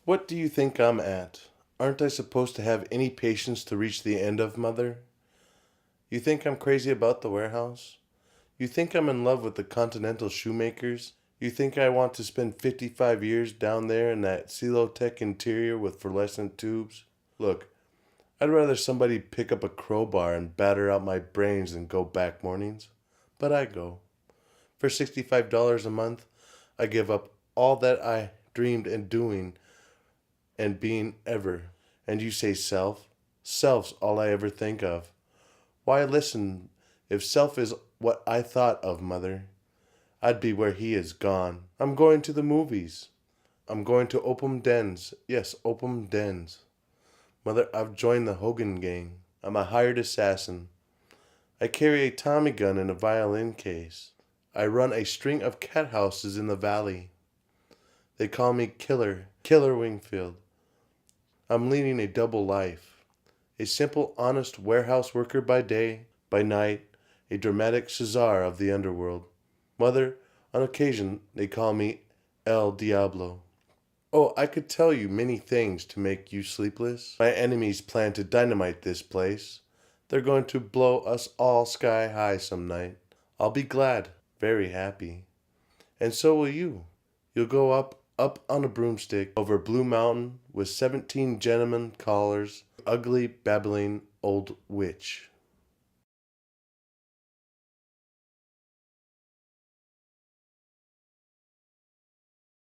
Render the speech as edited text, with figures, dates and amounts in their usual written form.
What do you think I'm at? Aren't I supposed to have any patience to reach the end of, Mother? You think I'm crazy about the warehouse? You think I'm in love with the Continental Shoemakers? You think I want to spend 55 years down there in that Celotech interior with fluorescent tubes? Look, I'd rather somebody pick up a crowbar and batter out my brains than go back mornings. But I go. For $65 a month, I give up all that I dreamed in doing and being ever. And you say self? Self's all I ever think of. Why listen if self is what I thought of, Mother? I'd be where he is gone. I'm going to the movies. I'm going to Opium Dens. Yes, Opium Dens. Mother, I've joined the Hogan gang. I'm a hired assassin. I carry a Tommy gun in a violin case. I run a string of cat houses in the valley. They call me Killer, Killer Wingfield. I'm leading a double life. A simple, honest warehouse worker by day, by night, a dramatic Cesar of the underworld. Mother, on occasion they call me El Diablo. Oh, I could tell you many things to make you sleepless. My enemies plan to dynamite this place. They're going to blow us all sky high some night. I'll be glad, very happy. And so will you. You'll go up on a broomstick over Blue Mountain with 17 gentlemen callers, ugly, babbling old witch.